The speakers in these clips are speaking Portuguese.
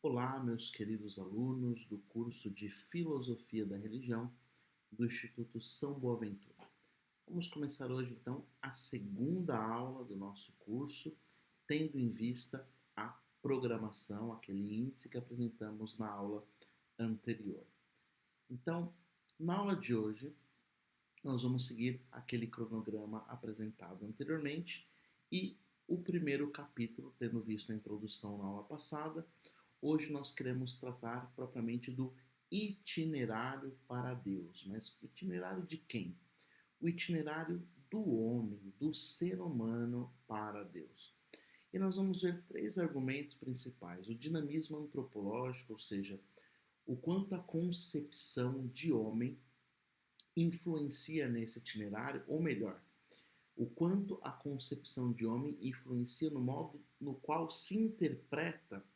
Olá, meus queridos alunos do curso de Filosofia da Religião do Instituto São Boaventura. Vamos começar hoje, então, a segunda aula do nosso curso, tendo em vista a programação, aquele índice que apresentamos na aula anterior. Então, na aula de hoje, nós vamos seguir aquele cronograma apresentado anteriormente e o primeiro capítulo, tendo visto a introdução na aula passada. Hoje nós queremos tratar propriamente do itinerário para Deus. Mas itinerário de quem? O itinerário do homem, do ser humano para Deus. E nós vamos ver três argumentos principais. O dinamismo antropológico, ou seja, o quanto a concepção de homem influencia nesse itinerário, ou melhor, o quanto a concepção de homem influencia no modo no qual se interpreta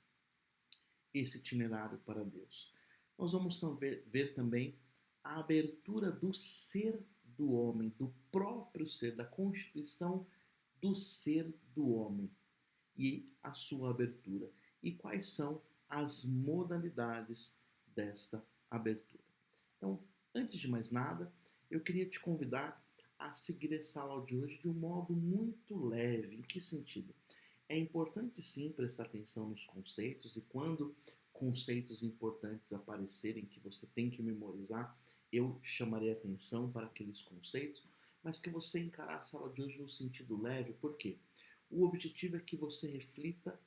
esse itinerário para Deus. Nós vamos ver também a abertura do ser do homem, do próprio ser, da constituição do ser do homem e a sua abertura. E quais são as modalidades desta abertura. Então, antes de mais nada, eu queria te convidar a seguir essa aula de hoje de um modo muito leve. Em que sentido? É importante sim prestar atenção nos conceitos e quando conceitos importantes aparecerem que você tem que memorizar, eu chamarei atenção para aqueles conceitos, mas que você encarar a sala de hoje no sentido leve, por quê? O objetivo é que você reflita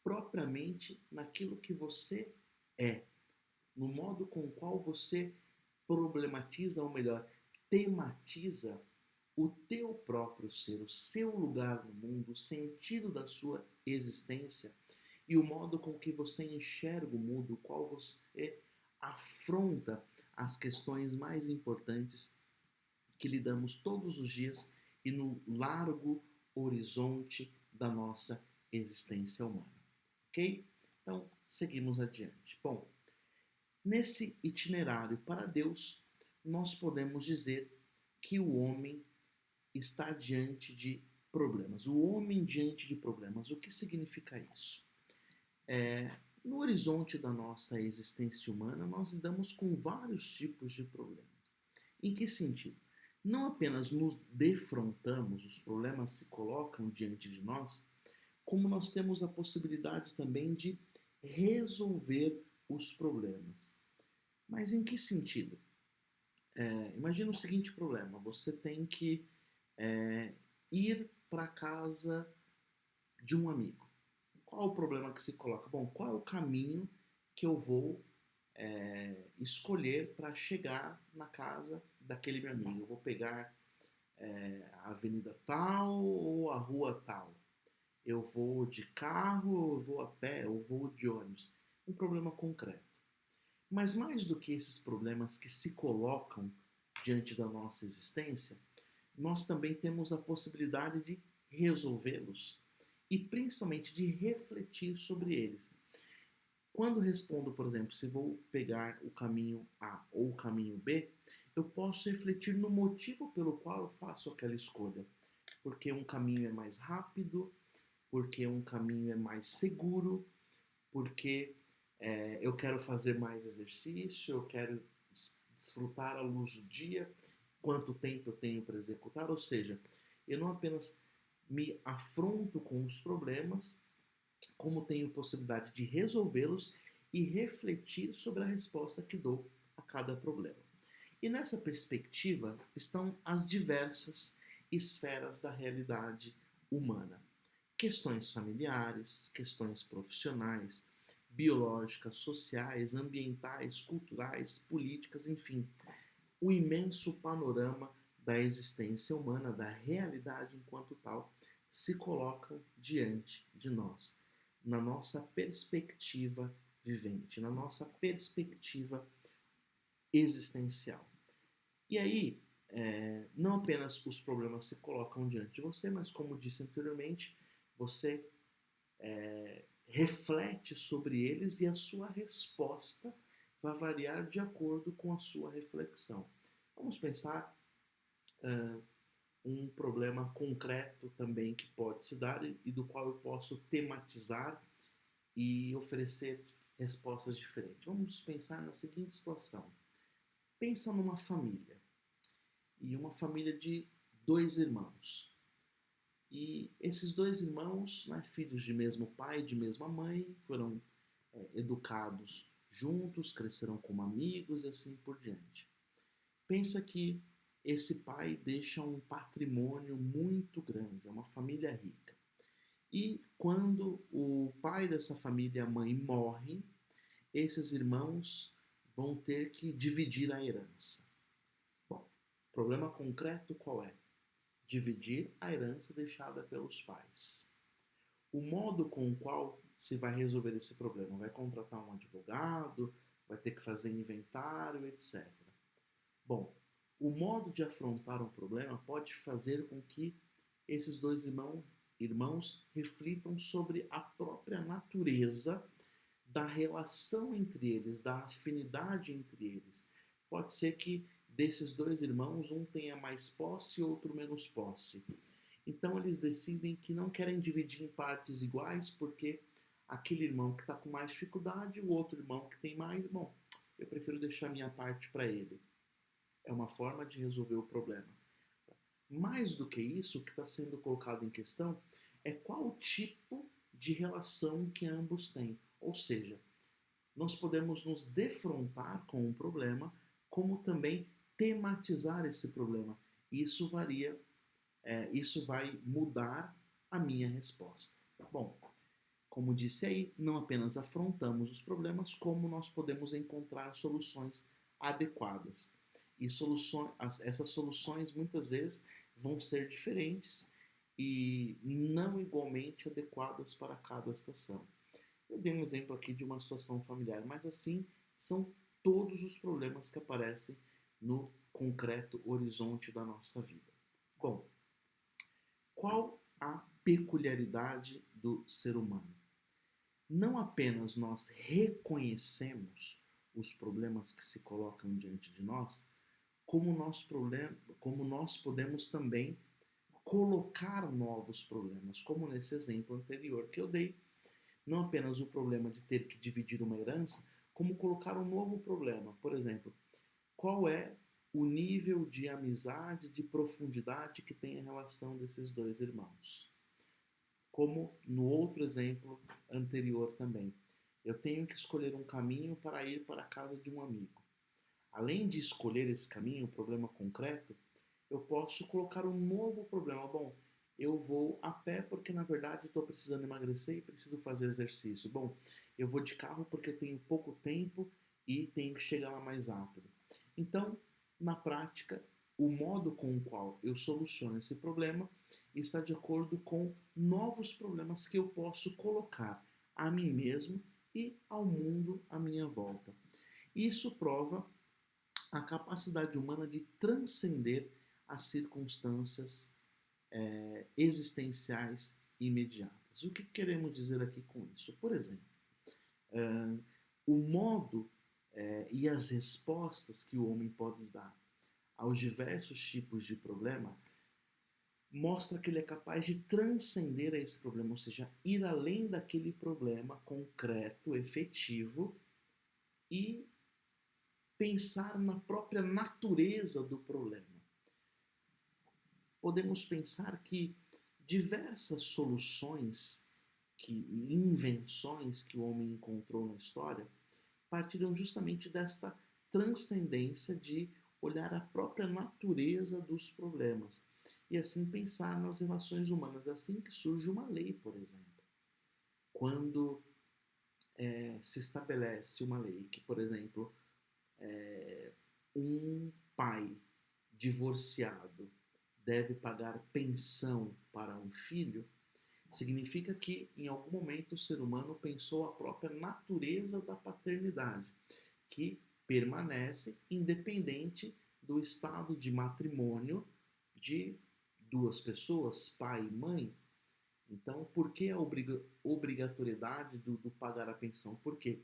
propriamente naquilo que você é, no modo com o qual você problematiza, ou melhor, tematiza o teu próprio ser, o seu lugar no mundo, o sentido da sua existência e o modo com que você enxerga o mundo, o qual você afronta as questões mais importantes que lidamos todos os dias e no largo horizonte da nossa existência humana. Ok? Então, seguimos adiante. Bom, nesse itinerário para Deus, nós podemos dizer que o homem está diante de problemas. O homem diante de problemas. O que significa isso? No horizonte da nossa existência humana, nós lidamos com vários tipos de problemas. Em que sentido? Não apenas nos defrontamos, os problemas se colocam diante de nós, como nós temos a possibilidade também de resolver os problemas. Mas em que sentido? Imagina o seguinte problema: você tem que ir para a casa de um amigo. Qual o problema que se coloca? Bom, qual é o caminho que eu vou escolher para chegar na casa daquele meu amigo? Eu vou pegar a avenida tal ou a rua tal? Eu vou de carro, eu vou a pé, eu vou de ônibus? Um problema concreto. Mas mais do que esses problemas que se colocam diante da nossa existência, nós também temos a possibilidade de resolvê-los e principalmente de refletir sobre eles. Quando respondo, por exemplo, se vou pegar o caminho A ou o caminho B, eu posso refletir no motivo pelo qual eu faço aquela escolha. Porque um caminho é mais rápido, porque um caminho é mais seguro, porque eu quero fazer mais exercício, eu quero desfrutar a luz do dia, quanto tempo eu tenho para executar, ou seja, eu não apenas me afronto com os problemas, como tenho possibilidade de resolvê-los e refletir sobre a resposta que dou a cada problema. E nessa perspectiva estão as diversas esferas da realidade humana. Questões familiares, questões profissionais, biológicas, sociais, ambientais, culturais, políticas, enfim, o imenso panorama da existência humana, da realidade enquanto tal, se coloca diante de nós, na nossa perspectiva vivente, na nossa perspectiva existencial. E aí, não apenas os problemas se colocam diante de você, mas como disse anteriormente, você reflete sobre eles e a sua resposta vai variar de acordo com a sua reflexão. Vamos pensar um problema concreto também que pode se dar e do qual eu posso tematizar e oferecer respostas diferentes. Vamos pensar na seguinte situação. Pensa numa família, e uma família de dois irmãos. E esses dois irmãos, né, filhos de mesmo pai, de mesma mãe, foram educados juntos, cresceram como amigos e assim por diante. Pensa que esse pai deixa um patrimônio muito grande, é uma família rica. E quando o pai dessa família e a mãe morrem, esses irmãos vão ter que dividir a herança. Bom, problema concreto qual é? Dividir a herança deixada pelos pais. O modo com o qual se vai resolver esse problema? Vai contratar um advogado, vai ter que fazer inventário, etc. Bom, o modo de afrontar um problema pode fazer com que esses dois irmãos reflitam sobre a própria natureza da relação entre eles, da afinidade entre eles. Pode ser que desses dois irmãos um tenha mais posse e outro menos posse. Então eles decidem que não querem dividir em partes iguais porque aquele irmão que está com mais dificuldade, o outro irmão que tem mais, bom, eu prefiro deixar minha parte para ele. É uma forma de resolver o problema. Mais do que isso, o que está sendo colocado em questão é qual tipo de relação que ambos têm. Ou seja, nós podemos nos defrontar com um problema, como também tematizar esse problema. Isso varia, isso vai mudar a minha resposta. Bom, como disse aí, não apenas afrontamos os problemas, como nós podemos encontrar soluções adequadas. E essas soluções muitas vezes vão ser diferentes e não igualmente adequadas para cada situação. Eu dei um exemplo aqui de uma situação familiar, mas assim são todos os problemas que aparecem no concreto horizonte da nossa vida. Bom, qual a peculiaridade do ser humano? Não apenas nós reconhecemos os problemas que se colocam diante de nós, como nós podemos também colocar novos problemas, como nesse exemplo anterior que eu dei, não apenas o problema de ter que dividir uma herança, como colocar um novo problema. Por exemplo, qual é o nível de amizade, de profundidade que tem a relação desses dois irmãos? Como no outro exemplo anterior também. Eu tenho que escolher um caminho para ir para a casa de um amigo. Além de escolher esse caminho, um problema concreto, eu posso colocar um novo problema. Bom, eu vou a pé porque na verdade estou precisando emagrecer e preciso fazer exercício. Bom, eu vou de carro porque eu tenho pouco tempo e tenho que chegar lá mais rápido. Então, na prática, o modo com o qual eu soluciono esse problema está de acordo com novos problemas que eu posso colocar a mim mesmo e ao mundo à minha volta. Isso prova a capacidade humana de transcender as circunstâncias existenciais imediatas. O que queremos dizer aqui com isso? Por exemplo, o modo e as respostas que o homem pode dar aos diversos tipos de problema mostra que ele é capaz de transcender a esse problema, ou seja, ir além daquele problema concreto, efetivo e pensar na própria natureza do problema. Podemos pensar que diversas soluções, invenções que o homem encontrou na história, partiram justamente desta transcendência de olhar a própria natureza dos problemas e assim pensar nas relações humanas. É assim que surge uma lei, por exemplo. Quando se estabelece uma lei que, por exemplo, um pai divorciado deve pagar pensão para um filho, significa que em algum momento o ser humano pensou a própria natureza da paternidade, que permanece independente do estado de matrimônio de duas pessoas, pai e mãe. Então, por que a obrigatoriedade do pagar a pensão? Porque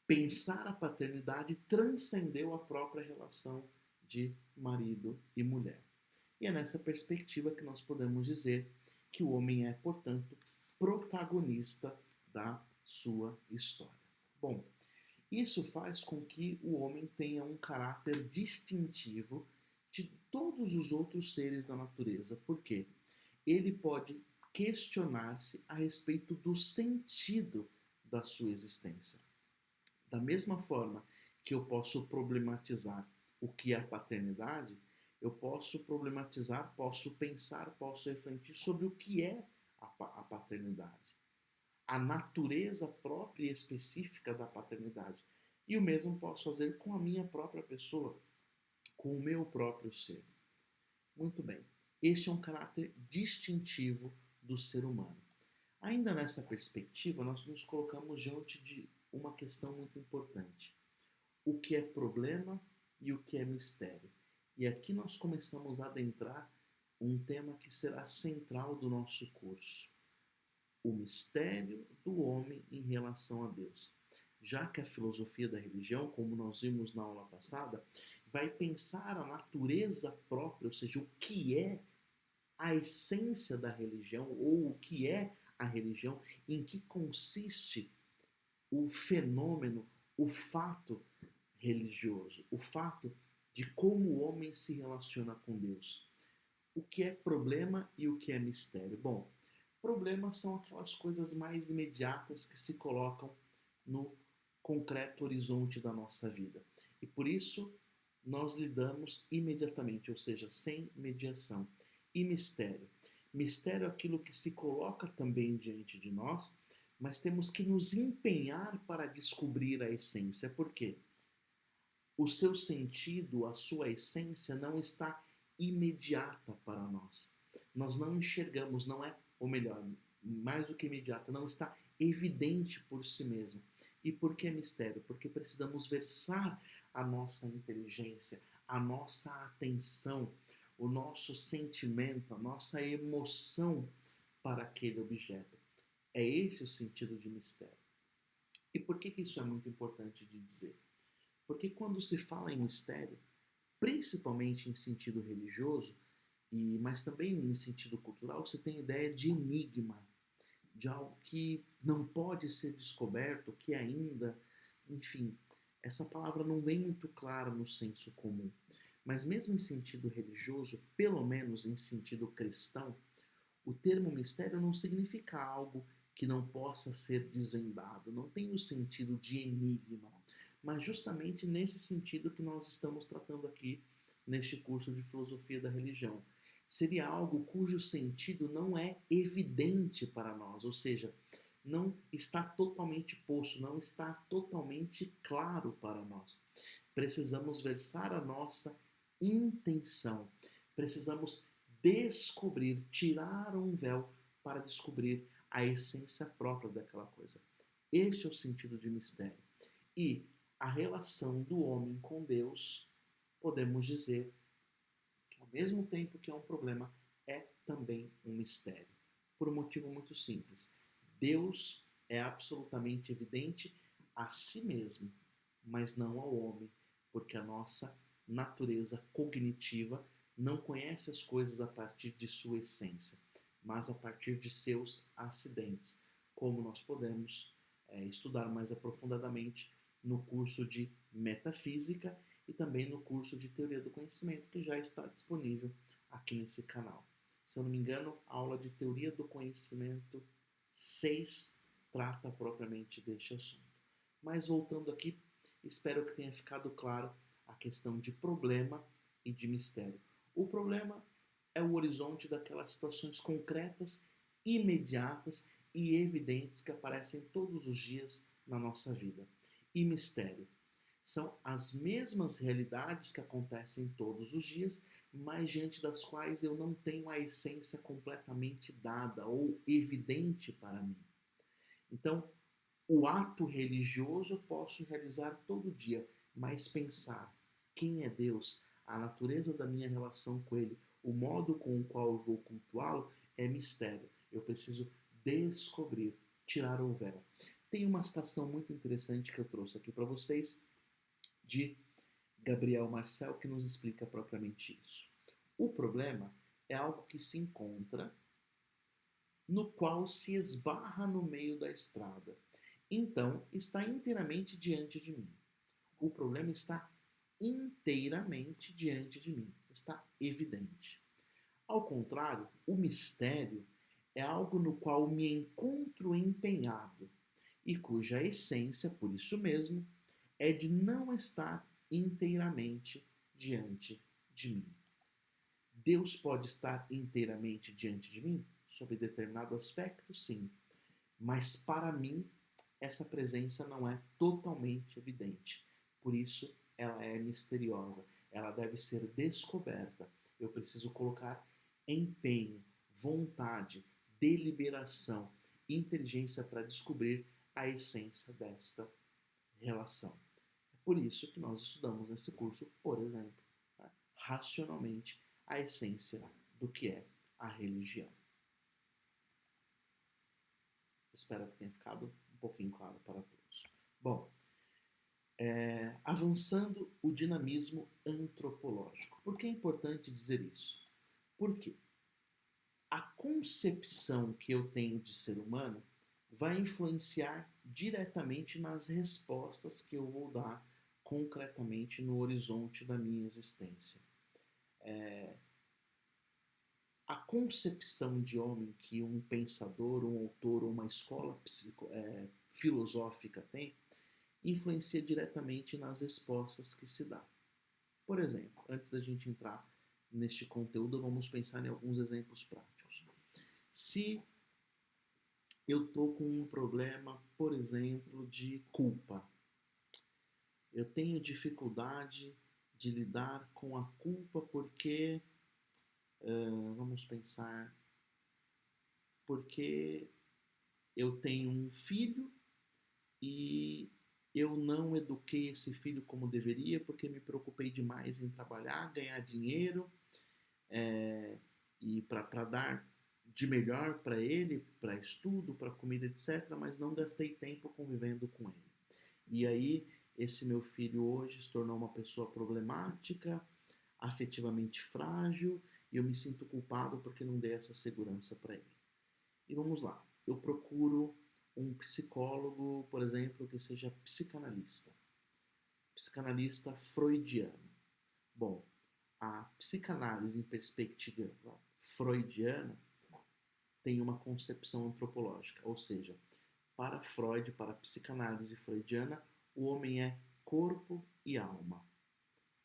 pensar a paternidade transcendeu a própria relação de marido e mulher. E é nessa perspectiva que nós podemos dizer que o homem é, portanto, protagonista da sua história. Bom, isso faz com que o homem tenha um caráter distintivo de todos os outros seres da natureza. Por quê? Ele pode questionar-se a respeito do sentido da sua existência. Da mesma forma que eu posso problematizar o que é a paternidade, eu posso problematizar, posso pensar, posso refletir sobre o que é a paternidade, a natureza própria e específica da paternidade. E o mesmo posso fazer com a minha própria pessoa, com o meu próprio ser. Muito bem. Este é um caráter distintivo do ser humano. Ainda nessa perspectiva, nós nos colocamos diante de uma questão muito importante. O que é problema e o que é mistério. E aqui nós começamos a adentrar um tema que será central do nosso curso: o mistério do homem em relação a Deus. Já que a filosofia da religião, como nós vimos na aula passada, vai pensar a natureza própria, ou seja, o que é a essência da religião, ou o que é a religião, em que consiste o fenômeno, o fato religioso, o fato de como o homem se relaciona com Deus. O que é problema e o que é mistério? Bom, problemas são aquelas coisas mais imediatas que se colocam no concreto horizonte da nossa vida. E por isso nós lidamos imediatamente, ou seja, sem mediação. E mistério? Mistério é aquilo que se coloca também diante de nós, mas temos que nos empenhar para descobrir a essência. Por quê? O seu sentido, a sua essência não está imediata para nós. Nós não enxergamos, não é, ou melhor, mais do que imediata, não está evidente por si mesmo. E por que mistério? Porque precisamos versar a nossa inteligência, a nossa atenção, o nosso sentimento, a nossa emoção para aquele objeto. É esse o sentido de mistério. E por que isso é muito importante de dizer? Porque quando se fala em mistério, principalmente em sentido religioso, mas também em sentido cultural, você tem a ideia de enigma, de algo que não pode ser descoberto, que ainda, enfim, essa palavra não vem muito clara no senso comum. Mas mesmo em sentido religioso, pelo menos em sentido cristão, o termo mistério não significa algo que não possa ser desvendado, não tem o sentido de enigma, mas justamente nesse sentido que nós estamos tratando aqui neste curso de filosofia da religião. Seria algo cujo sentido não é evidente para nós, ou seja, não está totalmente posto, não está totalmente claro para nós. Precisamos versar a nossa intenção, precisamos descobrir, tirar um véu para descobrir a essência própria daquela coisa. Este é o sentido de mistério. E a relação do homem com Deus, podemos dizer que ao mesmo tempo que é um problema, é também um mistério. Por um motivo muito simples. Deus é absolutamente evidente a si mesmo, mas não ao homem, porque a nossa natureza cognitiva não conhece as coisas a partir de sua essência, mas a partir de seus acidentes, como nós podemos estudar mais aprofundadamente no curso de Metafísica e também no curso de Teoria do Conhecimento, que já está disponível aqui nesse canal. Se eu não me engano, a aula de Teoria do Conhecimento 6 trata propriamente deste assunto. Mas voltando aqui, espero que tenha ficado claro a questão de problema e de mistério. O problema é o horizonte daquelas situações concretas, imediatas e evidentes que aparecem todos os dias na nossa vida. E mistério são as mesmas realidades que acontecem todos os dias, mas diante das quais eu não tenho a essência completamente dada ou evidente para mim. Então, o ato religioso eu posso realizar todo dia, mas pensar quem é Deus, a natureza da minha relação com Ele, o modo com o qual eu vou cultuá-lo é mistério. Eu preciso descobrir, tirar o véu. Tem uma citação muito interessante que eu trouxe aqui para vocês, de Gabriel Marcel, que nos explica propriamente isso. O problema é algo que se encontra no qual se esbarra no meio da estrada. então está inteiramente diante de mim. O problema está inteiramente diante de mim, está evidente. Ao contrário, o mistério é algo no qual me encontro empenhado e cuja essência, por isso mesmo, é de não estar inteiramente diante de mim. Deus pode estar inteiramente diante de mim? Sob determinado aspecto, sim. Mas para mim, essa presença não é totalmente evidente. Por isso, ela é misteriosa. Ela deve ser descoberta. Eu preciso colocar empenho, vontade, deliberação, inteligência para descobrir a essência desta relação. É por isso que nós estudamos nesse curso, por exemplo, tá? Racionalmente, a essência do que é a religião. Espero que tenha ficado um pouquinho claro para todos. Bom, avançando o dinamismo antropológico. Por que é importante dizer isso? Porque a concepção que eu tenho de ser humano vai influenciar diretamente nas respostas que eu vou dar concretamente no horizonte da minha existência. A concepção de homem que um pensador, um autor ou uma escola filosófica tem influencia diretamente nas respostas que se dá. Por exemplo, antes da gente entrar neste conteúdo, vamos pensar em alguns exemplos práticos. Se eu estou com um problema, por exemplo, de culpa, eu tenho dificuldade de lidar com a culpa porque, vamos pensar, porque eu tenho um filho e eu não eduquei esse filho como deveria porque me preocupei demais em trabalhar, ganhar dinheiro e para dar de melhor para ele, para estudo, para comida, etc., mas não gastei tempo convivendo com ele. E aí, esse meu filho hoje se tornou uma pessoa problemática, afetivamente frágil, e eu me sinto culpado porque não dei essa segurança para ele. E vamos lá, eu procuro um psicólogo, por exemplo, que seja psicanalista freudiano. Bom, a psicanálise em perspectiva freudiana tem uma concepção antropológica, ou seja, para Freud, para a psicanálise freudiana, o homem é corpo e alma,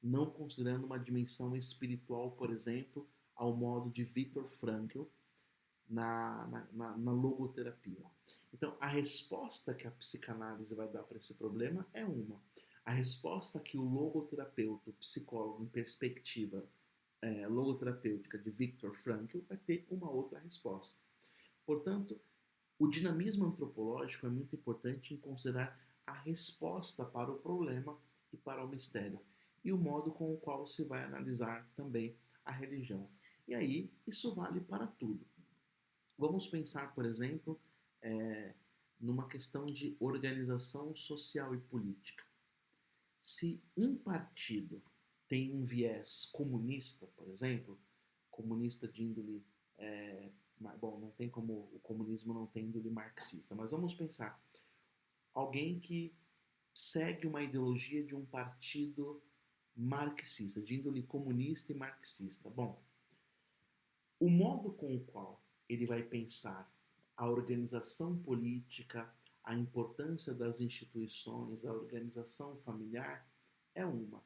não considerando uma dimensão espiritual, por exemplo, ao modo de Viktor Frankl na logoterapia. Então, a resposta que a psicanálise vai dar para esse problema é uma. A resposta que o logoterapeuta, o psicólogo em perspectiva logoterapêutica de Viktor Frankl vai ter uma outra resposta. Portanto, o dinamismo antropológico é muito importante em considerar a resposta para o problema e para o mistério, e o modo com o qual se vai analisar também a religião. E aí, isso vale para tudo. Vamos pensar, por exemplo, numa questão de organização social e política. Se um partido tem um viés comunista, por exemplo, comunista de índole bom, não tem como o comunismo não tem índole marxista, mas vamos pensar alguém que segue uma ideologia de um partido marxista, de índole comunista e marxista. Bom, o modo com o qual ele vai pensar a organização política, a importância das instituições, a organização familiar é uma.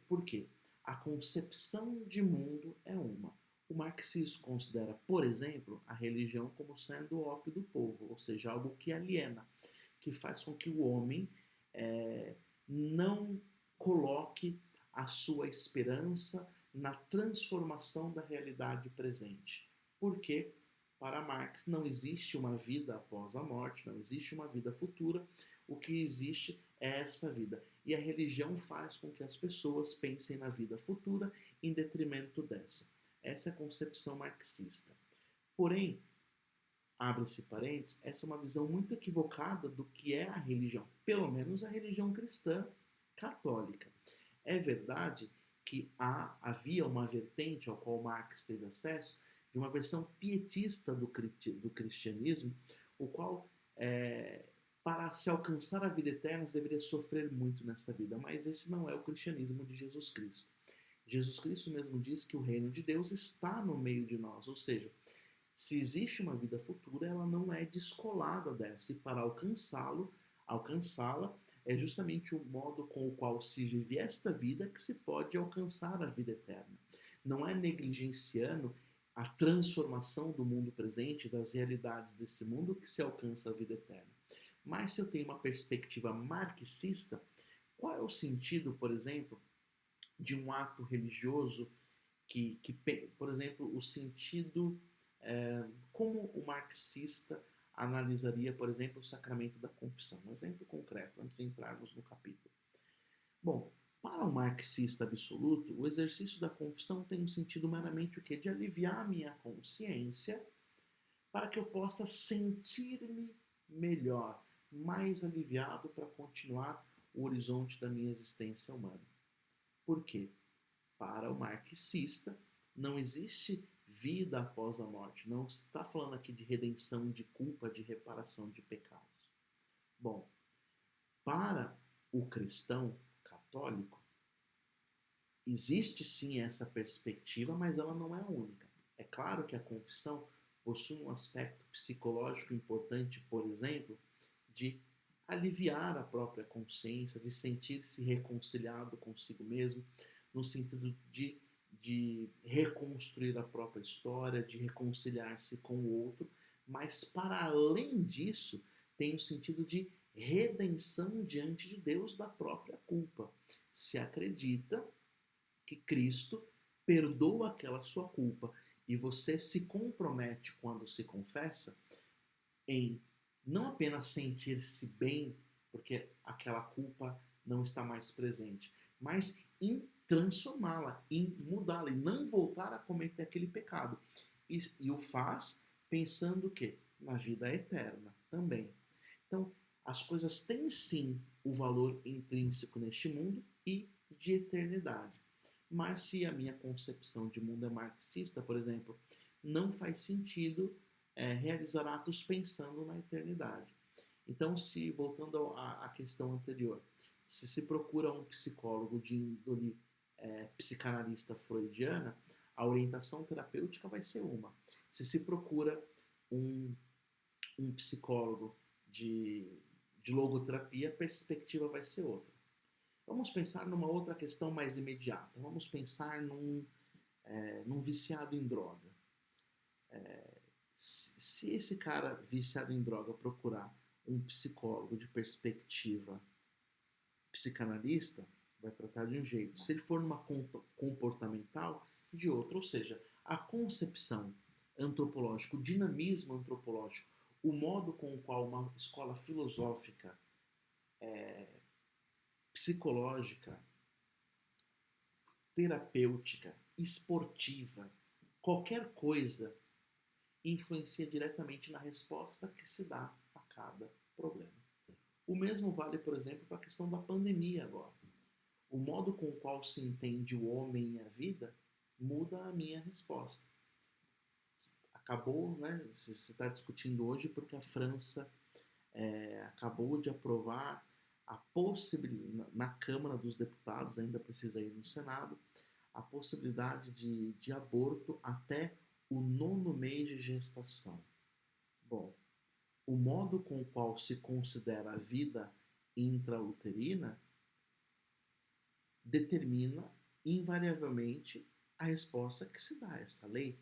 Por quê? A concepção de mundo é uma. O marxismo considera, por exemplo, a religião como sendo o ópio do povo, ou seja, algo que aliena, que faz com que o homem não coloque a sua esperança na transformação da realidade presente. Porque, para Marx, não existe uma vida após a morte, não existe uma vida futura, o que existe é essa vida. E a religião faz com que as pessoas pensem na vida futura em detrimento dessa. Essa é a concepção marxista. Porém, abre-se parênteses, essa é uma visão muito equivocada do que é a religião, pelo menos a religião cristã católica. É verdade que havia uma vertente ao qual Marx teve acesso, de uma versão pietista do cristianismo, o qual, para para se alcançar a vida eterna, você deveria sofrer muito nesta vida, mas esse não é o cristianismo de Jesus Cristo. Jesus Cristo mesmo diz que o reino de Deus está no meio de nós, ou seja, se existe uma vida futura, ela não é descolada dessa, e para alcançá-la, é justamente o modo com o qual se vive esta vida que se pode alcançar a vida eterna. Não é negligenciando a transformação do mundo presente, das realidades desse mundo, que se alcança a vida eterna. Mas se eu tenho uma perspectiva marxista, qual é o sentido, por exemplo, de um ato religioso que por exemplo, o sentido, como o marxista analisaria, por exemplo, o sacramento da confissão? Um exemplo concreto, antes de entrarmos no capítulo. Bom, para o marxista absoluto, o exercício da confissão tem um sentido meramente o quê? De aliviar a minha consciência para que eu possa sentir-me melhor, mais aliviado para continuar o horizonte da minha existência humana. Por quê? Para o marxista, não existe vida após a morte. Não está falando aqui de redenção de culpa, de reparação de pecados. Bom, para o cristão católico, existe sim essa perspectiva, mas ela não é única. É claro que a confissão possui um aspecto psicológico importante, por exemplo, de aliviar a própria consciência, de sentir-se reconciliado consigo mesmo, no sentido de reconstruir a própria história, de reconciliar-se com o outro, mas para além disso, tem o sentido de redenção diante de Deus da própria culpa. Se acredita que Cristo perdoa aquela sua culpa e você se compromete quando se confessa em não apenas sentir-se bem porque aquela culpa não está mais presente, mas em transformá-la, em mudá-la, e não voltar a cometer aquele pecado. E o faz pensando que na vida eterna também. Então, as coisas têm sim o valor intrínseco neste mundo e de eternidade. Mas se a minha concepção de mundo é marxista, por exemplo, não faz sentido realizar atos pensando na eternidade. Então, se voltando à questão anterior, se procura um psicólogo de índole psicanalista freudiana, a orientação terapêutica vai ser uma. Se procura um, um psicólogo de logoterapia, a perspectiva vai ser outra. Vamos pensar numa outra questão mais imediata. Vamos pensar num viciado em droga. Se esse cara viciado em droga procurar um psicólogo de perspectiva psicanalista, vai tratar de um jeito. Se ele for numa comportamental, de outro. Ou seja, a concepção antropológica, o dinamismo antropológico, o modo com o qual uma escola filosófica, psicológica, terapêutica, esportiva, qualquer coisa influencia diretamente na resposta que se dá a cada problema. O mesmo vale, por exemplo, para a questão da pandemia agora. O modo com o qual se entende o homem e a vida muda a minha resposta. Acabou, né? Se está discutindo hoje porque a França acabou de aprovar a possibilidade, na Câmara dos Deputados, ainda precisa ir no Senado, a possibilidade de aborto até o 9º mês de gestação. Bom, o modo com o qual se considera a vida intrauterina determina invariavelmente a resposta que se dá a essa lei.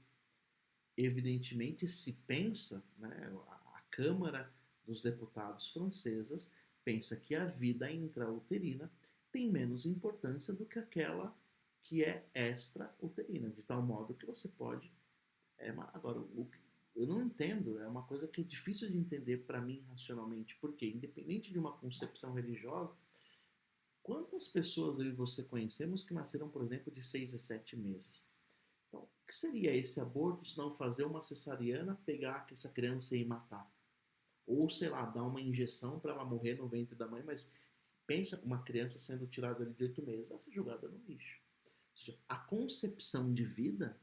Evidentemente, se pensa, né, a Câmara dos Deputados francesas pensa que a vida intrauterina tem menos importância do que aquela que é extrauterina, de tal modo que você pode... agora, eu não entendo, é uma coisa que é difícil de entender para mim racionalmente, porque independente de uma concepção religiosa, quantas pessoas eu e você conhecemos que nasceram, por exemplo, de 6 a 7 meses? Então, o que seria esse aborto se não fazer uma cesariana, pegar essa criança e matar? Ou, sei lá, dar uma injeção para ela morrer no ventre da mãe, mas pensa uma criança sendo tirada de 8 meses, vai ser jogada no lixo. Ou seja, a concepção de vida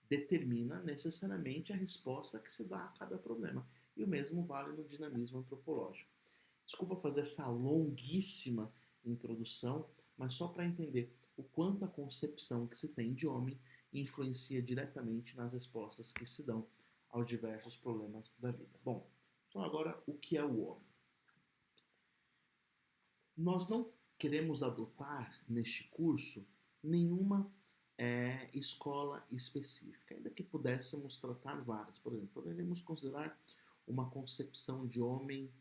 determina necessariamente a resposta que se dá a cada problema. E o mesmo vale no dinamismo antropológico. Desculpa fazer essa longuíssima introdução, mas só para entender o quanto a concepção que se tem de homem influencia diretamente nas respostas que se dão aos diversos problemas da vida. Bom, então agora o que é o homem? Nós não queremos adotar neste curso nenhuma escola específica, ainda que pudéssemos tratar várias. Por exemplo, poderíamos considerar uma concepção de homem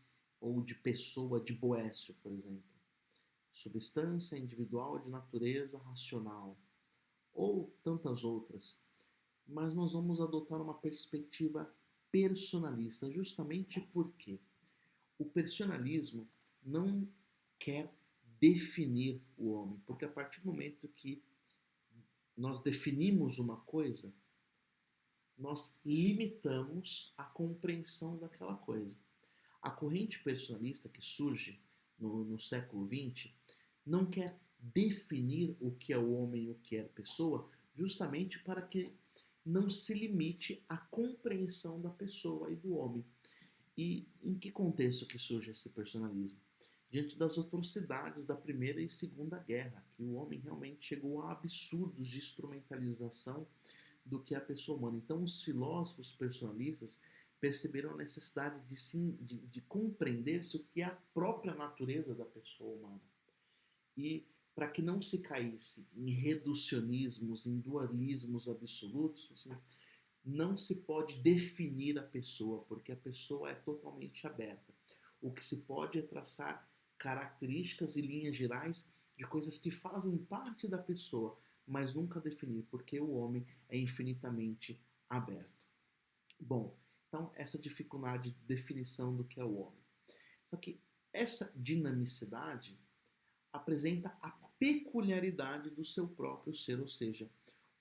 ou de pessoa de Boécio, por exemplo. Substância individual de natureza racional, ou tantas outras. Mas nós vamos adotar uma perspectiva personalista, justamente porque o personalismo não quer definir o homem, porque a partir do momento que nós definimos uma coisa, nós limitamos a compreensão daquela coisa. A corrente personalista que surge no século XX não quer definir o que é o homem e o que é a pessoa, justamente para que não se limite à compreensão da pessoa e do homem. E em que contexto que surge esse personalismo? Diante das atrocidades da Primeira e Segunda Guerra, que o homem realmente chegou a absurdos de instrumentalização do que é a pessoa humana. Então, os filósofos personalistas perceberam a necessidade de compreender-se o que é a própria natureza da pessoa humana. E para que não se caísse em reducionismos, em dualismos absolutos, assim, não se pode definir a pessoa, porque a pessoa é totalmente aberta. O que se pode é traçar características e linhas gerais de coisas que fazem parte da pessoa, mas nunca definir, porque o homem é infinitamente aberto. Bom, então essa dificuldade de definição do que é o homem. Só que essa dinamicidade apresenta a peculiaridade do seu próprio ser, ou seja,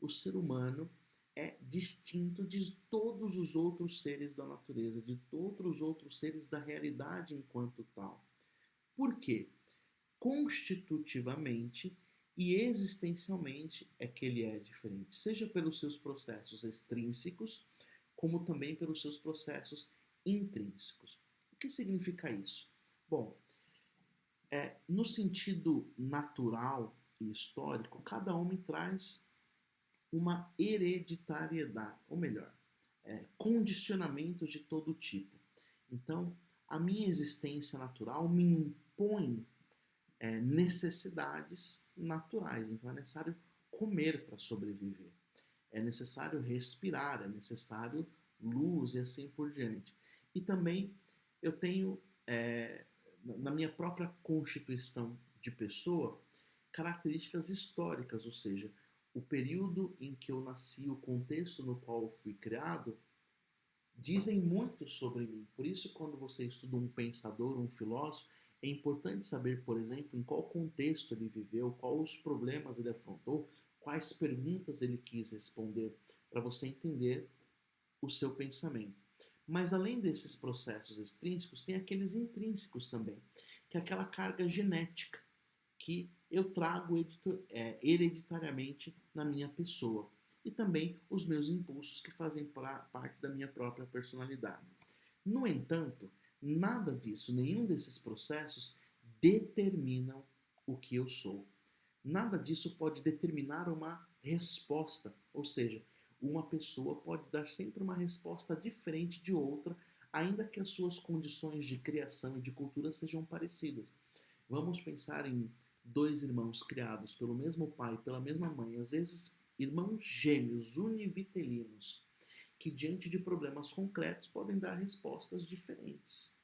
o ser humano é distinto de todos os outros seres da natureza, de todos os outros seres da realidade enquanto tal. Por quê? Constitutivamente e existencialmente é que ele é diferente, seja pelos seus processos extrínsecos, como também pelos seus processos intrínsecos. O que significa isso? Bom, no sentido natural e histórico, cada homem traz uma hereditariedade, ou melhor, condicionamentos de todo tipo. Então, a minha existência natural me impõe necessidades naturais. Então, é necessário comer para sobreviver, é necessário respirar, é necessário luz e assim por diante. E também eu tenho, na minha própria constituição de pessoa, características históricas, ou seja, o período em que eu nasci, o contexto no qual eu fui criado, dizem muito sobre mim. Por isso, quando você estuda um pensador, um filósofo, é importante saber, por exemplo, em qual contexto ele viveu, quais os problemas ele afrontou, quais perguntas ele quis responder, para você entender o seu pensamento. Mas além desses processos extrínsecos, tem aqueles intrínsecos também, que é aquela carga genética que eu trago hereditariamente na minha pessoa. E também os meus impulsos que fazem parte da minha própria personalidade. No entanto, nada disso, nenhum desses processos determinam o que eu sou. Nada disso pode determinar uma resposta, ou seja, uma pessoa pode dar sempre uma resposta diferente de outra, ainda que as suas condições de criação e de cultura sejam parecidas. Vamos pensar em dois irmãos criados pelo mesmo pai e pela mesma mãe, às vezes irmãos gêmeos, univitelinos, que diante de problemas concretos podem dar respostas diferentes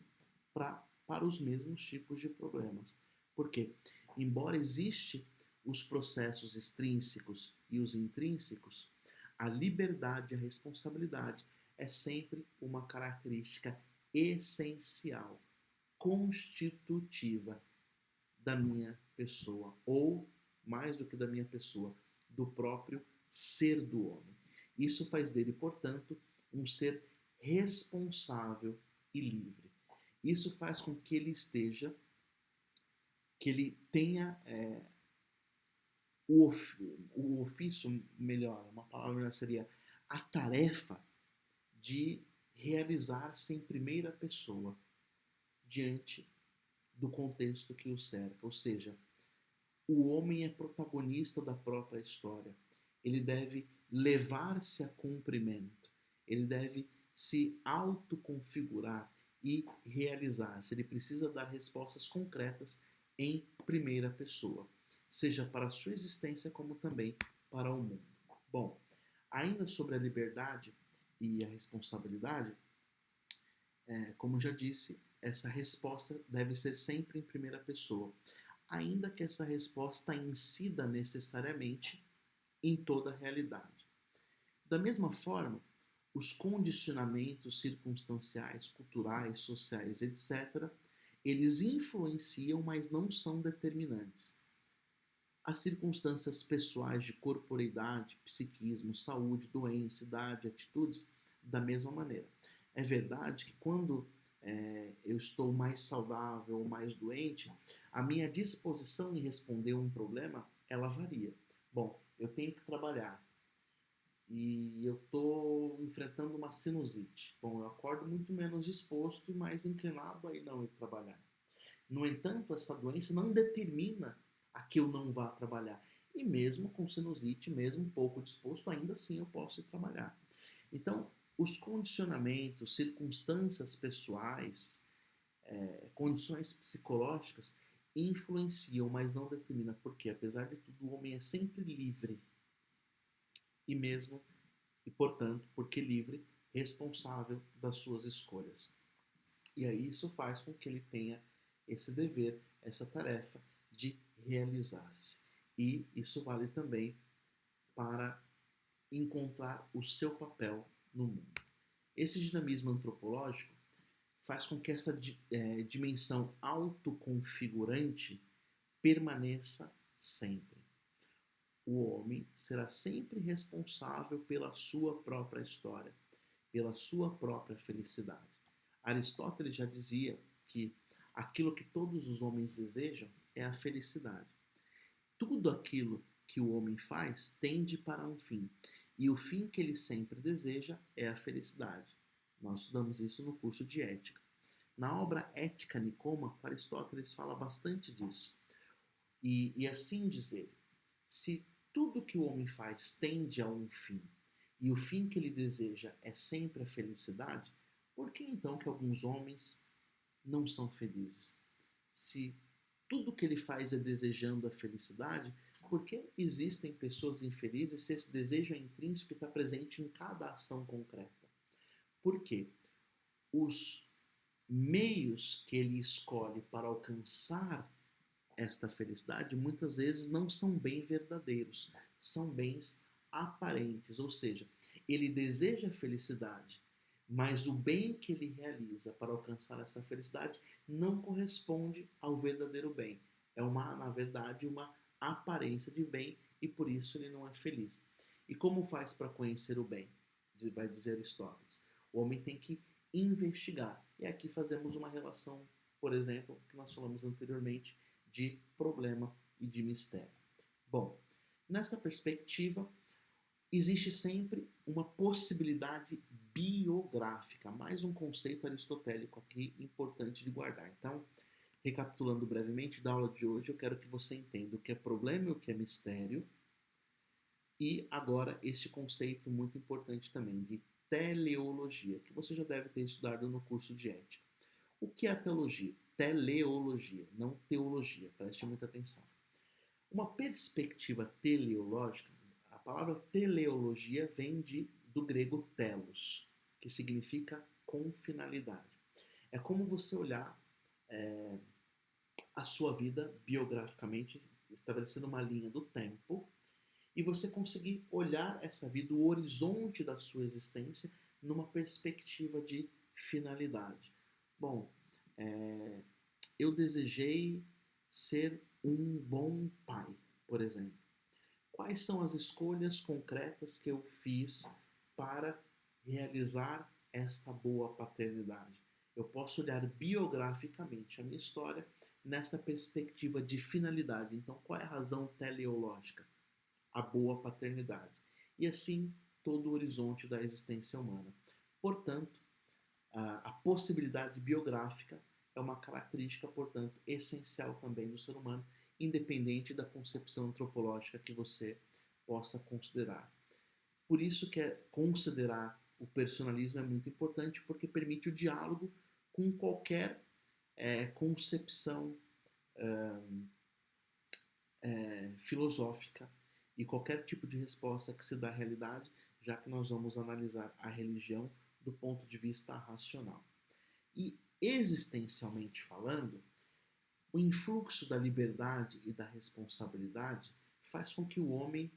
para os mesmos tipos de problemas. Por quê? Embora existe os processos extrínsecos e os intrínsecos, a liberdade e a responsabilidade é sempre uma característica essencial, constitutiva da minha pessoa, ou mais do que da minha pessoa, do próprio ser do homem. Isso faz dele, portanto, um ser responsável e livre. Isso faz com que ele esteja, que ele tenha o ofício melhor, uma palavra melhor seria a tarefa de realizar-se em primeira pessoa diante do contexto que o cerca, ou seja, o homem é protagonista da própria história. Ele deve levar-se a cumprimento. Ele deve se autoconfigurar e realizar-se. Ele precisa dar respostas concretas em primeira pessoa, seja para a sua existência como também para o mundo. Bom, ainda sobre a liberdade e a responsabilidade, como já disse, essa resposta deve ser sempre em primeira pessoa, ainda que essa resposta incida necessariamente em toda a realidade. Da mesma forma, os condicionamentos circunstanciais, culturais, sociais, etc., eles influenciam, mas não são determinantes. As circunstâncias pessoais de corporeidade, psiquismo, saúde, doença, idade, atitudes, da mesma maneira. É verdade que quando eu estou mais saudável ou mais doente, a minha disposição em responder a um problema, ela varia. Bom, eu tenho que trabalhar e eu estou enfrentando uma sinusite. Bom, eu acordo muito menos disposto e mais inclinado a ir não ir trabalhar. No entanto, essa doença não determina a que eu não vá trabalhar. E mesmo com sinusite, mesmo pouco disposto, ainda assim eu posso ir trabalhar. Então, os condicionamentos, circunstâncias pessoais, condições psicológicas influenciam, mas não determinam. Porque, apesar de tudo, o homem é sempre livre. E mesmo, e portanto, porque livre, responsável das suas escolhas. E aí isso faz com que ele tenha esse dever, essa tarefa de realizar-se. E isso vale também para encontrar o seu papel no mundo. Esse dinamismo antropológico faz com que essa dimensão autoconfigurante permaneça sempre. O homem será sempre responsável pela sua própria história, pela sua própria felicidade. Aristóteles já dizia que aquilo que todos os homens desejam é a felicidade. Tudo aquilo que o homem faz tende para um fim, e o fim que ele sempre deseja é a felicidade. Nós estudamos isso no curso de Ética. Na obra Ética Nicômaco, Aristóteles fala bastante disso. E assim dizer, se tudo que o homem faz tende a um fim, e o fim que ele deseja é sempre a felicidade, por que então que alguns homens não são felizes? Se tudo que ele faz é desejando a felicidade, por que existem pessoas infelizes se esse desejo é intrínseco e está presente em cada ação concreta? Por quê? Os meios que ele escolhe para alcançar esta felicidade muitas vezes não são bem verdadeiros, são bens aparentes, ou seja, ele deseja a felicidade, mas o bem que ele realiza para alcançar essa felicidade não corresponde ao verdadeiro bem. É na verdade, uma aparência de bem e por isso ele não é feliz. E como faz para conhecer o bem? Vai dizer Aristóteles. O homem tem que investigar. E aqui fazemos uma relação, por exemplo, que nós falamos anteriormente, de problema e de mistério. Bom, nessa perspectiva, existe sempre uma possibilidade biográfica, mais um conceito aristotélico aqui importante de guardar. Então, recapitulando brevemente da aula de hoje, eu quero que você entenda o que é problema e o que é mistério, e agora este conceito muito importante também de teleologia, que você já deve ter estudado no curso de ética. O que é a teologia? Teleologia, não teologia, preste muita atenção. Uma perspectiva teleológica, a palavra teleologia vem do grego telos, que significa com finalidade. É como você olhar a sua vida biograficamente, estabelecendo uma linha do tempo, e você conseguir olhar essa vida, o horizonte da sua existência, numa perspectiva de finalidade. Bom, eu desejei ser um bom pai, por exemplo. Quais são as escolhas concretas que eu fiz para realizar esta boa paternidade? Eu posso olhar biograficamente a minha história nessa perspectiva de finalidade. Então, qual é a razão teleológica? A boa paternidade. E assim, todo o horizonte da existência humana. Portanto, a possibilidade biográfica é uma característica, portanto, essencial também do ser humano, independente da concepção antropológica que você possa considerar. Por isso que considerar o personalismo é muito importante, porque permite o diálogo com qualquer concepção filosófica e qualquer tipo de resposta que se dá à realidade, já que nós vamos analisar a religião do ponto de vista racional. E existencialmente falando, o influxo da liberdade e da responsabilidade faz com que o homem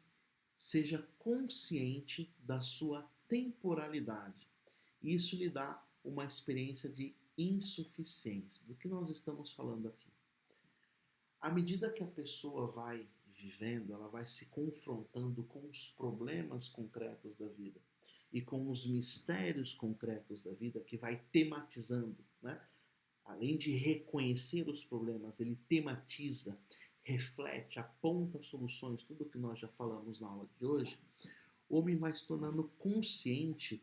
seja consciente da sua temporalidade. E isso lhe dá uma experiência de insuficiência. Do que nós estamos falando aqui? À medida que a pessoa vai vivendo, ela vai se confrontando com os problemas concretos da vida e com os mistérios concretos da vida, que vai tematizando, né? Além de reconhecer os problemas, ele tematiza, reflete, aponta soluções, tudo que nós já falamos na aula de hoje. O homem vai se tornando consciente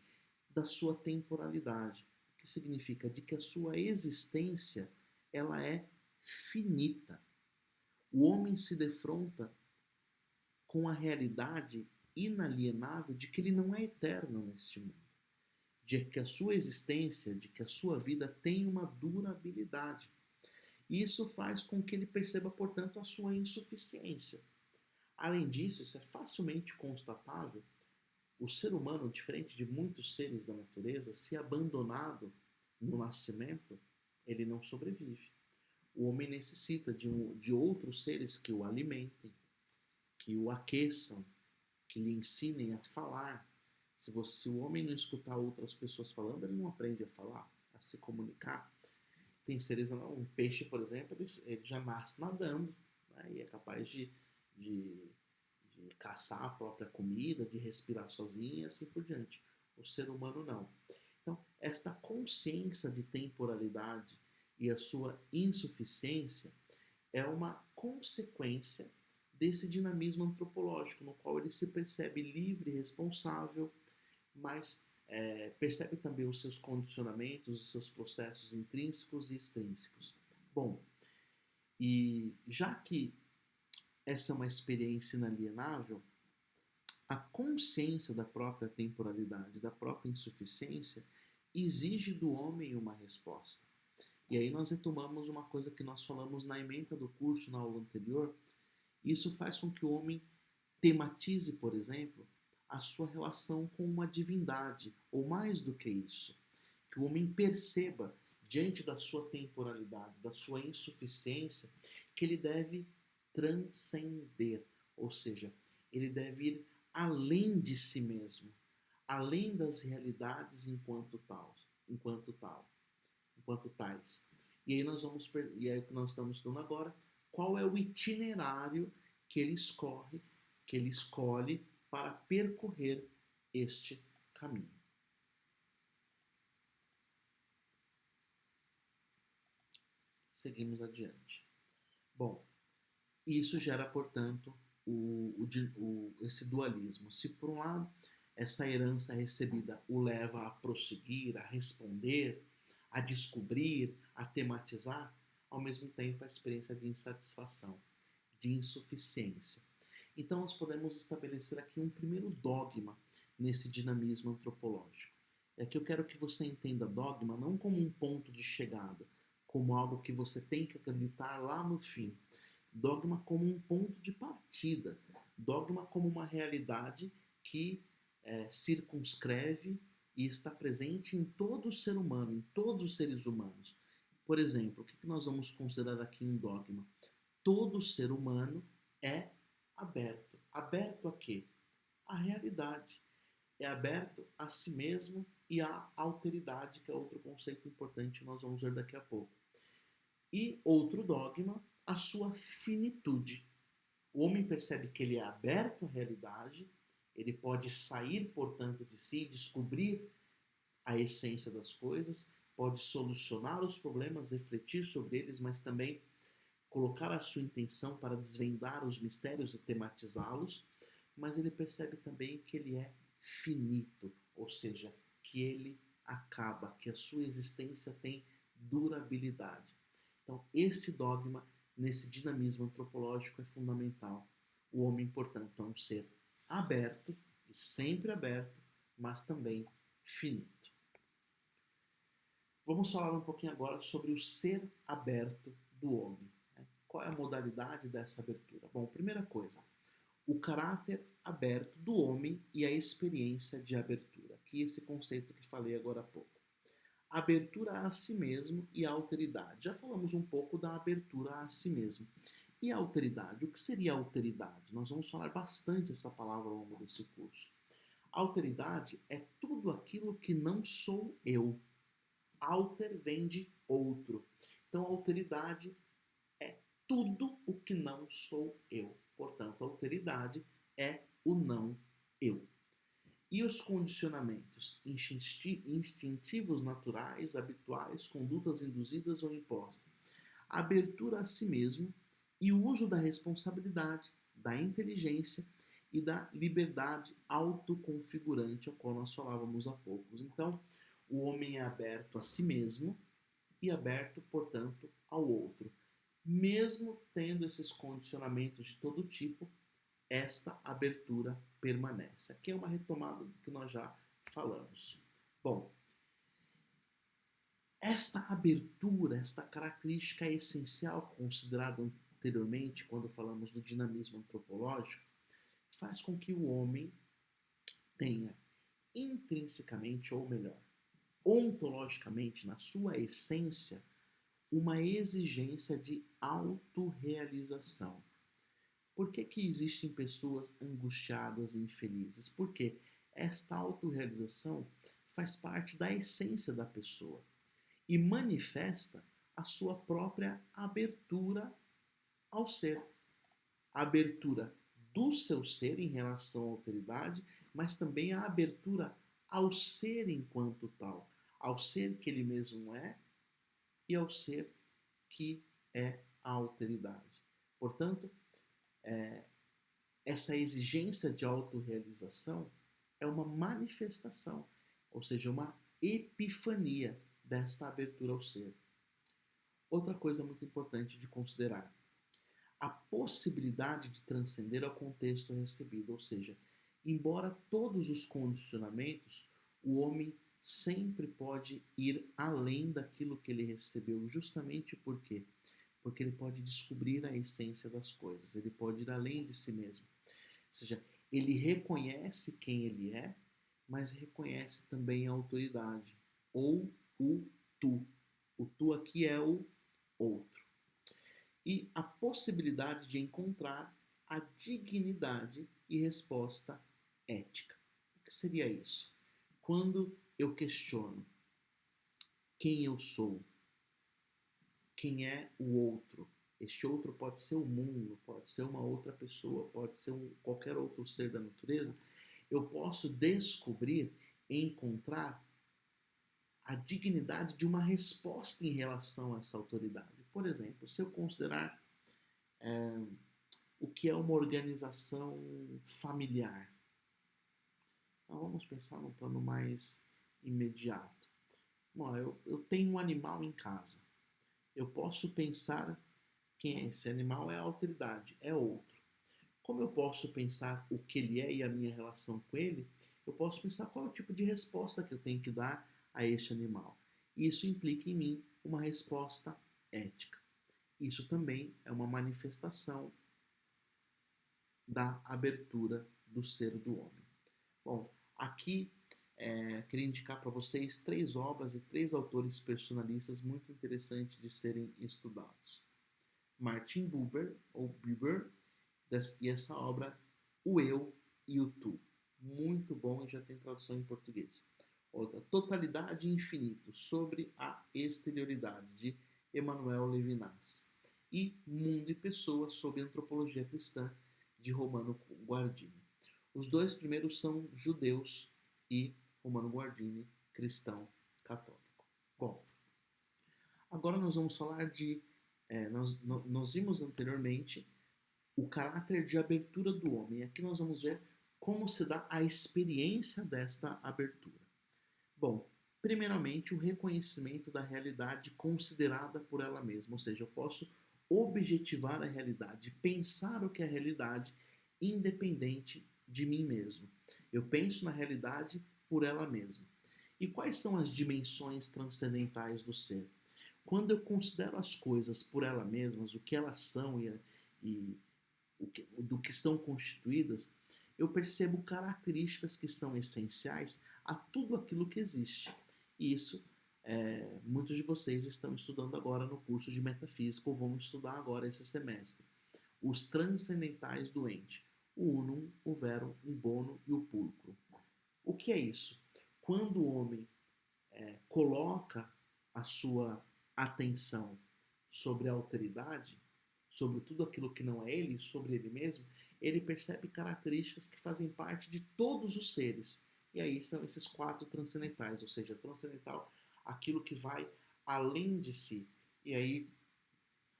da sua temporalidade, o que significa de que a sua existência ela é finita. O homem se defronta com a realidade inalienável de que ele não é eterno neste mundo, de que a sua existência, de que a sua vida tem uma durabilidade. E isso faz com que ele perceba, portanto, a sua insuficiência. Além disso, isso é facilmente constatável. O ser humano, diferente de muitos seres da natureza, se abandonado no nascimento, ele não sobrevive. O homem necessita de outros seres que o alimentem, que o aqueçam, que lhe ensinem a falar. Se o homem não escutar outras pessoas falando, ele não aprende a falar, a se comunicar. Tem seres, um peixe, por exemplo, ele já nasce nadando, né, e é capaz de caçar a própria comida, de respirar sozinho e assim por diante. O ser humano não. Então, esta consciência de temporalidade e a sua insuficiência é uma consequência desse dinamismo antropológico, no qual ele se percebe livre e responsável, mas percebe também os seus condicionamentos, os seus processos intrínsecos e extrínsecos. Bom, e já que essa é uma experiência inalienável, a consciência da própria temporalidade, da própria insuficiência, exige do homem uma resposta. E aí nós retomamos uma coisa que nós falamos na ementa do curso, na aula anterior. Isso faz com que o homem tematize, por exemplo, a sua relação com uma divindade, ou mais do que isso, que o homem perceba, diante da sua temporalidade, da sua insuficiência, que ele deve transcender, ou seja, ele deve ir além de si mesmo, além das realidades enquanto tais. E aí e aí o que nós estamos estudando agora, qual é o itinerário que ele escolhe para percorrer este caminho. Seguimos adiante. Bom, isso gera, portanto, esse dualismo. Se por um lado essa herança recebida o leva a prosseguir, a responder, a descobrir, a tematizar, ao mesmo tempo a experiência de insatisfação, de insuficiência. Então nós podemos estabelecer aqui um primeiro dogma nesse dinamismo antropológico. É que eu quero que você entenda dogma não como um ponto de chegada, como algo que você tem que acreditar lá no fim. Dogma como um ponto de partida. Dogma como uma realidade que circunscreve e está presente em todo ser humano, em todos os seres humanos. Por exemplo, o que nós vamos considerar aqui um dogma? Todo ser humano é aberto. Aberto a quê? A realidade. É aberto a si mesmo e à alteridade, que é outro conceito importante que nós vamos ver daqui a pouco. E outro dogma, a sua finitude. O homem percebe que ele é aberto à realidade, ele pode sair, portanto, de si, descobrir a essência das coisas, pode solucionar os problemas, refletir sobre eles, mas também colocar a sua intenção para desvendar os mistérios e tematizá-los, mas ele percebe também que ele é finito, ou seja, que ele acaba, que a sua existência tem durabilidade. Então, esse dogma, nesse dinamismo antropológico, é fundamental. O homem, portanto, é um ser aberto, e sempre aberto, mas também finito. Vamos falar um pouquinho agora sobre o ser aberto do homem. Qual é a modalidade dessa abertura? Bom, primeira coisa, o caráter aberto do homem e a experiência de abertura. Aqui esse conceito que falei agora há pouco. Abertura a si mesmo e a alteridade. Já falamos um pouco da abertura a si mesmo. E a alteridade? O que seria alteridade? Nós vamos falar bastante essa palavra ao longo desse curso. Alteridade é tudo aquilo que não sou eu. Alter vem de outro. Então, alteridade é tudo o que não sou eu. Portanto, alteridade é o não eu. E os condicionamentos instintivos naturais, habituais, condutas induzidas ou impostas. A abertura a si mesmo e o uso da responsabilidade, da inteligência e da liberdade autoconfigurante, a qual nós falávamos há pouco. Então, o homem é aberto a si mesmo e aberto, portanto, ao outro. Mesmo tendo esses condicionamentos de todo tipo, esta abertura permanece. Aqui é uma retomada do que nós já falamos. Bom, esta abertura, esta característica é essencial, considerada anteriormente, quando falamos do dinamismo antropológico, faz com que o homem tenha intrinsecamente, ou melhor, ontologicamente, na sua essência, uma exigência de autorrealização. Por que existem pessoas angustiadas e infelizes? Porque esta autorrealização faz parte da essência da pessoa e manifesta a sua própria abertura ao ser. A abertura do seu ser em relação à alteridade, mas também a abertura ao ser enquanto tal, ao ser que ele mesmo é e ao ser que é a alteridade. Portanto, essa exigência de autorrealização é uma manifestação, ou seja, uma epifania desta abertura ao ser. Outra coisa muito importante de considerar, a possibilidade de transcender ao contexto recebido, ou seja, embora todos os condicionamentos, o homem sempre pode ir além daquilo que ele recebeu, justamente porque ele pode descobrir a essência das coisas, ele pode ir além de si mesmo. Ou seja, ele reconhece quem ele é, mas reconhece também a autoridade, ou o tu. O tu aqui é o outro. E a possibilidade de encontrar a dignidade e resposta ética. O que seria isso? Quando eu questiono quem eu sou, quem é o outro, este outro pode ser o mundo, pode ser uma outra pessoa, pode ser qualquer outro ser da natureza, eu posso descobrir e encontrar a dignidade de uma resposta em relação a essa autoridade. Por exemplo, se eu considerar o que é uma organização familiar, então, vamos pensar num plano mais imediato. Bom, eu tenho um animal em casa. Eu posso pensar quem é esse animal, é a autoridade, é outro. Como eu posso pensar o que ele é e a minha relação com ele, eu posso pensar qual é o tipo de resposta que eu tenho que dar a este animal. Isso implica em mim uma resposta ética. Isso também é uma manifestação da abertura do ser do homem. Bom, aqui queria indicar para vocês 3 obras e 3 autores personalistas muito interessantes de serem estudados. Martin Buber, ou Buber, e essa obra, O Eu e o Tu. Muito bom e já tem tradução em português. Outra, Totalidade e Infinito, sobre a exterioridade, de Emmanuel Levinas. E Mundo e Pessoa, sobre Antropologia Cristã, de Romano Guardini. Os 2 primeiros são judeus e Romano Guardini, cristão católico. Bom, agora nós vamos falar de... nós vimos anteriormente o caráter de abertura do homem. Aqui nós vamos ver como se dá a experiência desta abertura. Bom, Primeiramente, o reconhecimento da realidade considerada por ela mesma, ou seja, eu posso objetivar a realidade, pensar o que é a realidade, independente de mim mesmo. Eu penso na realidade por ela mesma. E quais são as dimensões transcendentais do ser? Quando eu considero as coisas por elas mesmas, o que elas são e do que estão constituídas, eu percebo características que são essenciais a tudo aquilo que existe. E isso, muitos de vocês estão estudando agora no curso de Metafísica ou vão estudar agora esse semestre. Os transcendentais do ente. O unum, o verum, o bono e o pulcro. O que é isso? Quando o homem coloca a sua atenção sobre a alteridade, sobre tudo aquilo que não é ele, sobre ele mesmo, ele percebe características que fazem parte de todos os seres. E aí são esses quatro transcendentais, ou seja, transcendental, aquilo que vai além de si. E aí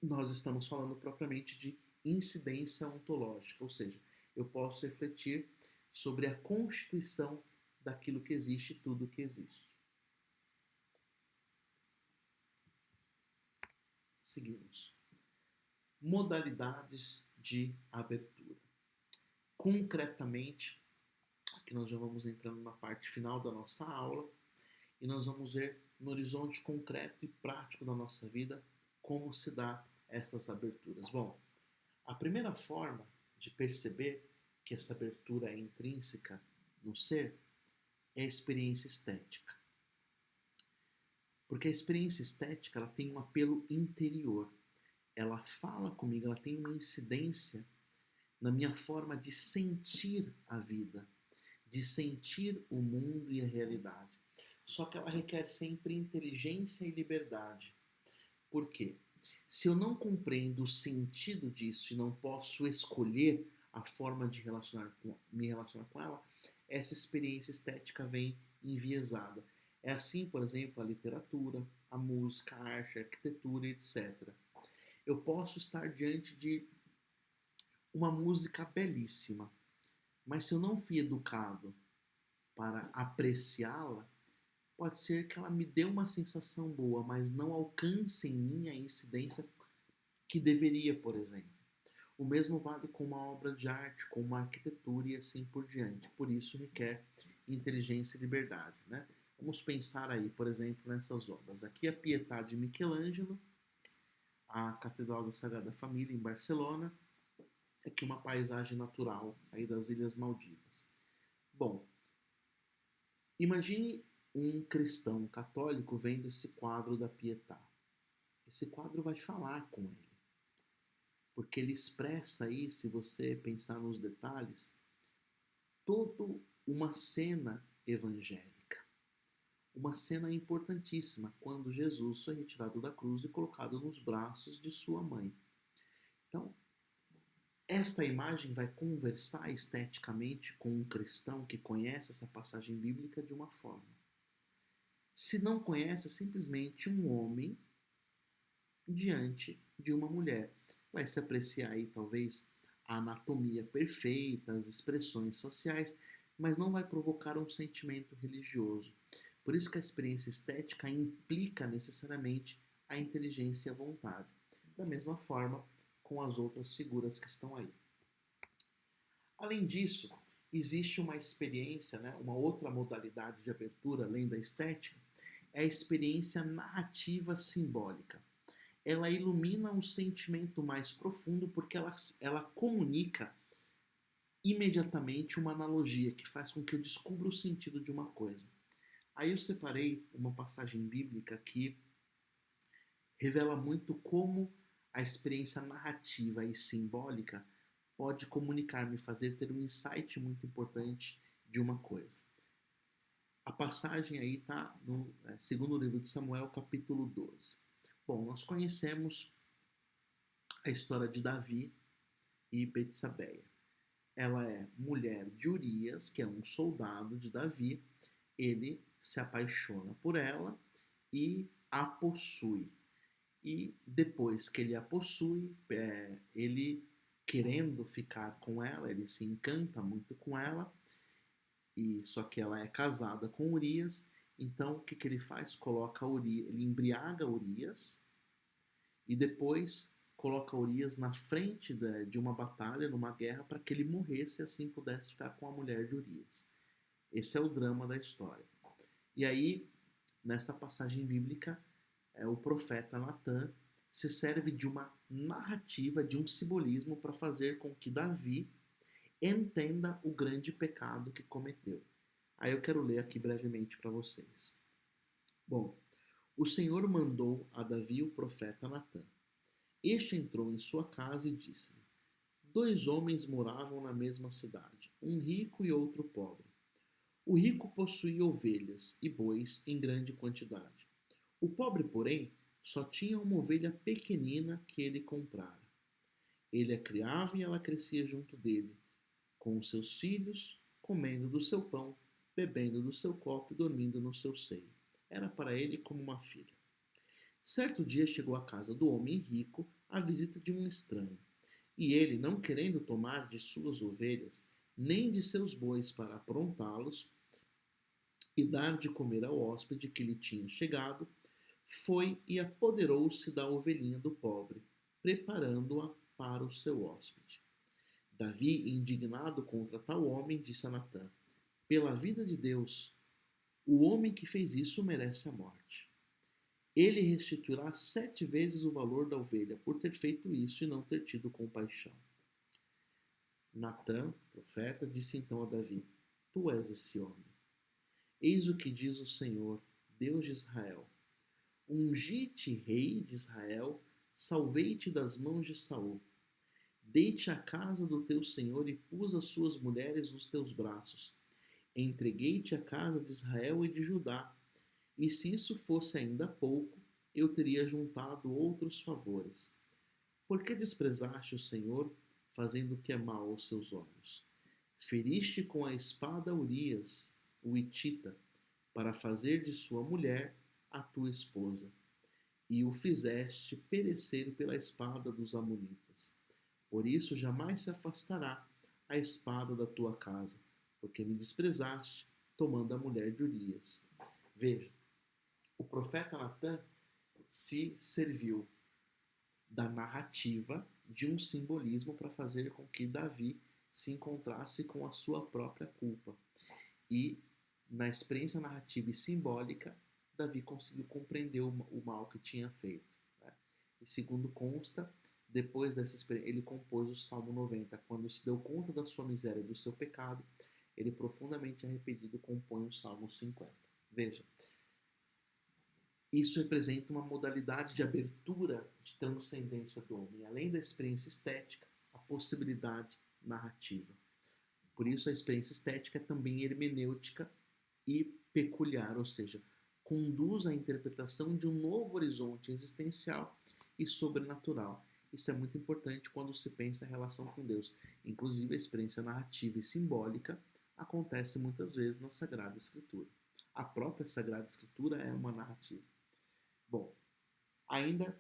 nós estamos falando propriamente de incidência ontológica, ou seja, eu posso refletir sobre a constituição daquilo que existe, tudo que existe. Seguimos. Modalidades de abertura. Concretamente, aqui nós já vamos entrando na parte final da nossa aula e nós vamos ver no horizonte concreto e prático da nossa vida como se dá essas aberturas. Bom, a primeira forma de perceber que essa abertura é intrínseca no ser é a experiência estética. Porque a experiência estética ela tem um apelo interior. Ela fala comigo, ela tem uma incidência na minha forma de sentir a vida, de sentir o mundo e a realidade. Só que ela requer sempre inteligência e liberdade. Por quê? Se eu não compreendo o sentido disso e não posso escolher a forma de me relacionar com ela, essa experiência estética vem enviesada. É assim, por exemplo, a literatura, a música, a arte, a arquitetura, etc. Eu posso estar diante de uma música belíssima, mas se eu não fui educado para apreciá-la, pode ser que ela me dê uma sensação boa, mas não alcance em mim a incidência que deveria, por exemplo. O mesmo vale com uma obra de arte, com uma arquitetura e assim por diante. Por isso requer inteligência e liberdade, né? Vamos pensar aí, por exemplo, nessas obras. Aqui a Pietà de Michelangelo, a Catedral da Sagrada Família em Barcelona, aqui uma paisagem natural aí das Ilhas Maldivas. Bom, imagine um cristão católico vendo esse quadro da Pietà. Esse quadro vai falar com ele, porque ele expressa aí, se você pensar nos detalhes, toda uma cena evangélica. Uma cena importantíssima, quando Jesus foi retirado da cruz e colocado nos braços de sua mãe. Então, esta imagem vai conversar esteticamente com um cristão que conhece essa passagem bíblica de uma forma. Se não conhece, é simplesmente um homem diante de uma mulher. Vai se apreciar aí, talvez, a anatomia perfeita, as expressões faciais, mas não vai provocar um sentimento religioso. Por isso que a experiência estética implica necessariamente a inteligência e a vontade. Da mesma forma com as outras figuras que estão aí. Além disso, existe uma experiência, né, uma outra modalidade de abertura, além da estética, é a experiência narrativa simbólica. Ela ilumina um sentimento mais profundo porque ela comunica imediatamente uma analogia que faz com que eu descubra o sentido de uma coisa. Aí eu separei uma passagem bíblica que revela muito como a experiência narrativa e simbólica pode comunicar, me fazer ter um insight muito importante de uma coisa. A passagem aí está no segundo livro de Samuel, capítulo 12. Bom, nós conhecemos a história de Davi e Betsabeia. Ela é mulher de Urias, que é um soldado de Davi. Ele se apaixona por ela e a possui. E depois que ele a possui, ele querendo ficar com ela, ele se encanta muito com ela, e só que ela é casada com Urias, Então, o que, que ele faz? Coloca Urias, ele embriaga Urias e depois coloca Urias na frente de uma batalha, numa guerra, para que ele morresse e assim pudesse ficar com a mulher de Urias. Esse é o drama da história. E aí, nessa passagem bíblica, o profeta Natã se serve de uma narrativa, de um simbolismo para fazer com que Davi entenda o grande pecado que cometeu. Aí eu quero ler aqui brevemente para vocês. Bom, o Senhor mandou a Davi o profeta Natã. Este entrou em sua casa e disse-lhe: Dois homens moravam na mesma cidade, um rico e outro pobre. O rico possuía ovelhas e bois em grande quantidade. O pobre, porém, só tinha uma ovelha pequenina que ele comprara. Ele a criava e ela crescia junto dele, com os seus filhos, comendo do seu pão, bebendo do seu copo e dormindo no seu seio. Era para ele como uma filha. Certo dia chegou à casa do homem rico a visita de um estranho, e ele, não querendo tomar de suas ovelhas, nem de seus bois para aprontá-los e dar de comer ao hóspede que lhe tinha chegado, foi e apoderou-se da ovelhinha do pobre, preparando-a para o seu hóspede. Davi, indignado contra tal homem, disse a Natã: Pela vida de Deus, o homem que fez isso merece a morte. Ele restituirá 7 vezes o valor da ovelha por ter feito isso e não ter tido compaixão. Natã, profeta, disse então a Davi: Tu és esse homem. Eis o que diz o Senhor, Deus de Israel: Ungi-te rei de Israel, salvei-te das mãos de Saul. Dei-te a casa do teu senhor e pus as suas mulheres nos teus braços. Entreguei-te a casa de Israel e de Judá. E se isso fosse ainda pouco, eu teria juntado outros favores. Por que desprezaste o Senhor, fazendo o que é mal aos seus olhos? Feriste com a espada Urias, o Hitita, para fazer de sua mulher a tua esposa, e o fizeste perecer pela espada dos amonitas. Por isso jamais se afastará a espada da tua casa, porque me desprezaste, tomando a mulher de Urias. Veja, o profeta Natã se serviu da narrativa de um simbolismo para fazer com que Davi se encontrasse com a sua própria culpa. E, na experiência narrativa e simbólica, Davi conseguiu compreender o mal que tinha feito. Né? E segundo consta, depois dessa experiência, ele compôs o Salmo 90. Quando se deu conta da sua miséria e do seu pecado, ele, profundamente arrependido, compõe o Salmo 50. Veja, isso representa uma modalidade de abertura de transcendência do homem. Além da experiência estética, a possibilidade narrativa. Por isso, a experiência estética é também hermenêutica e peculiar, ou seja, conduz à interpretação de um novo horizonte existencial e sobrenatural. Isso é muito importante quando se pensa em relação com Deus. Inclusive, a experiência narrativa e simbólica acontece muitas vezes na Sagrada Escritura. A própria Sagrada Escritura é uma narrativa. Bom, ainda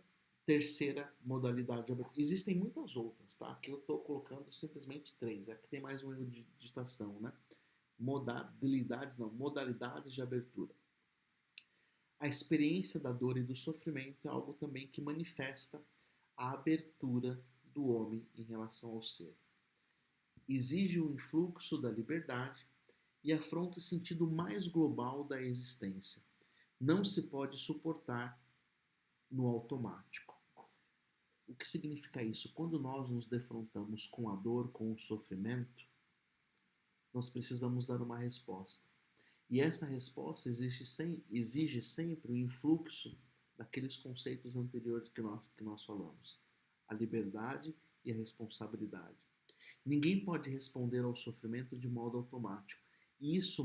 terceira modalidade. Existem muitas outras, tá? Aqui eu estou colocando simplesmente 3. Aqui tem mais um erro de digitação, né? Modalidades de abertura. A experiência da dor e do sofrimento é algo também que manifesta a abertura do homem em relação ao ser. Exige o influxo da liberdade e afronta o sentido mais global da existência. Não se pode suportar no automático. O que significa isso? Quando nós nos defrontamos com a dor, com o sofrimento, nós precisamos dar uma resposta. E essa resposta exige sempre o influxo daqueles conceitos anteriores que nós falamos. A liberdade e a responsabilidade. Ninguém pode responder ao sofrimento de modo automático. E isso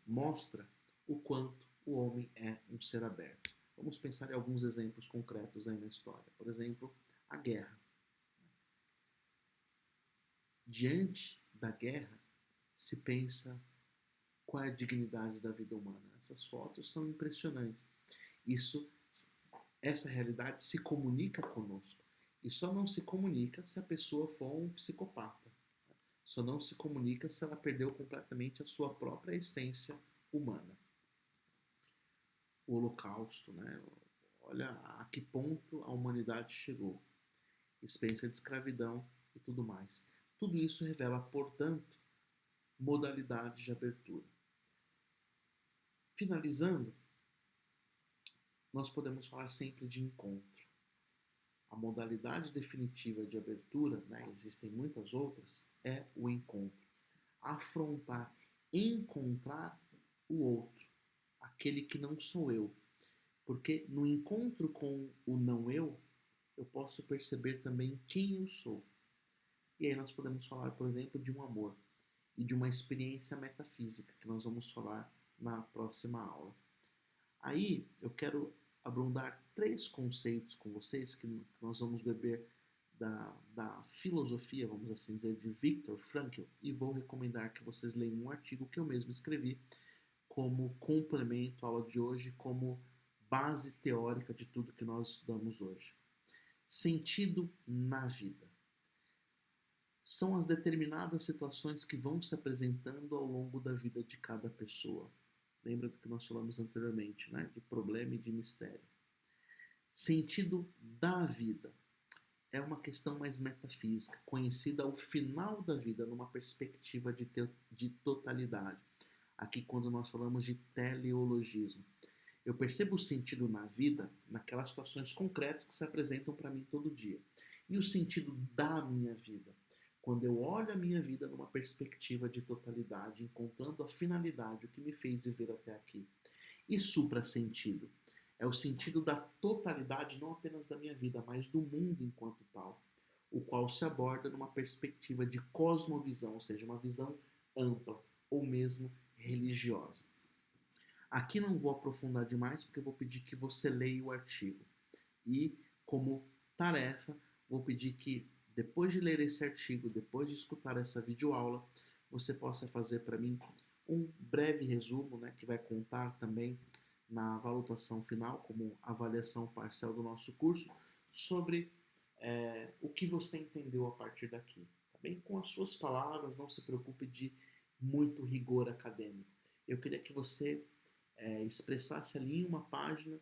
mostra o quanto o homem é um ser aberto. Vamos pensar em alguns exemplos concretos aí na história. Por exemplo, a guerra. Diante da guerra, se pensa qual é a dignidade da vida humana. Essas fotos são impressionantes. Essa realidade se comunica conosco. E só não se comunica se a pessoa for um psicopata. Só não se comunica se ela perdeu completamente a sua própria essência humana. o Holocausto, né? Olha a que ponto a humanidade chegou. Experiência de escravidão e tudo mais. Tudo isso revela, portanto, modalidades de abertura. Finalizando, nós podemos falar sempre de encontro. A modalidade definitiva de abertura, né, existem muitas outras, é o encontro. Afrontar, encontrar o outro, aquele que não sou eu. Porque no encontro com o não eu posso perceber também quem eu sou. E aí nós podemos falar, por exemplo, de um amor e de uma experiência metafísica, que nós vamos falar na próxima aula. Aí eu quero abrundar três conceitos com vocês que nós vamos beber da filosofia, vamos assim dizer, de Viktor Frankl, e vou recomendar que vocês leiam um artigo que eu mesmo escrevi como complemento à aula de hoje, como base teórica de tudo que nós estudamos hoje. Sentido na vida. São as determinadas situações que vão se apresentando ao longo da vida de cada pessoa. Lembra do que nós falamos anteriormente, né? De problema e de mistério. Sentido da vida é uma questão mais metafísica, conhecida ao final da vida, numa perspectiva de totalidade. Aqui, quando nós falamos de teleologismo, eu percebo o sentido na vida naquelas situações concretas que se apresentam para mim todo dia. E o sentido da minha vida, quando eu olho a minha vida numa perspectiva de totalidade, encontrando a finalidade, o que me fez viver até aqui. E supra-sentido é o sentido da totalidade, não apenas da minha vida, mas do mundo enquanto tal, o qual se aborda numa perspectiva de cosmovisão, ou seja, uma visão ampla ou mesmo religiosa. Aqui não vou aprofundar demais, porque eu vou pedir que você leia o artigo. E, como tarefa, vou pedir que, depois de ler esse artigo, depois de escutar essa videoaula, você possa fazer para mim um breve resumo, né, que vai contar também na valutação final, como avaliação parcial do nosso curso, sobre o que você entendeu a partir daqui. Tá bem? Com as suas palavras, não se preocupe de muito rigor acadêmico. Eu queria que você expressasse ali em uma página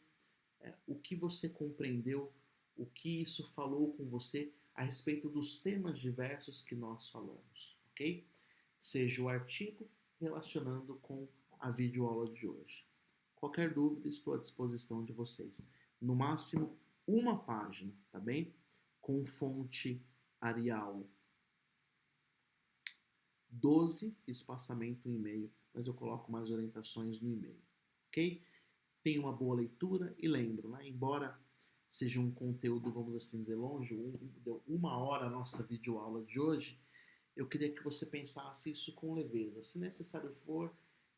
o que você compreendeu, o que isso falou com você a respeito dos temas diversos que nós falamos, ok? Seja o artigo relacionando com a videoaula de hoje. Qualquer dúvida, estou à disposição de vocês. No máximo, uma página, tá bem? Com fonte Arial 12, espaçamento e e-mail, mas eu coloco mais orientações no e-mail, ok? Tenha uma boa leitura e lembro, né, embora seja um conteúdo, vamos assim dizer, longe, deu uma hora a nossa videoaula de hoje, eu queria que você pensasse isso com leveza. Se necessário for,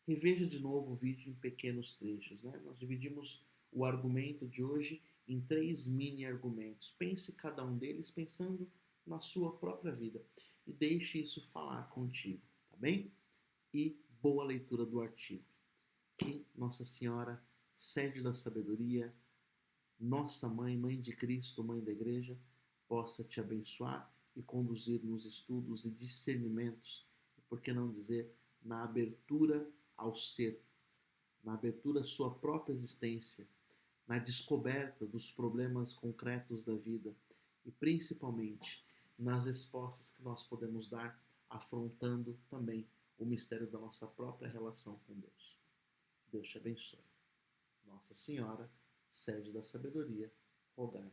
reveja de novo o vídeo em pequenos trechos. Né? Nós dividimos o argumento de hoje em 3 mini argumentos. Pense cada um deles pensando na sua própria vida e deixe isso falar contigo, tá bem? E boa leitura do artigo. Que Nossa Senhora, sede da sabedoria, nossa Mãe, Mãe de Cristo, Mãe da Igreja, possa te abençoar e conduzir nos estudos e discernimentos, e por que não dizer, na abertura ao ser, na abertura à sua própria existência, na descoberta dos problemas concretos da vida e principalmente nas respostas que nós podemos dar, afrontando também o mistério da nossa própria relação com Deus. Deus te abençoe. Nossa Senhora, sede da sabedoria, rogai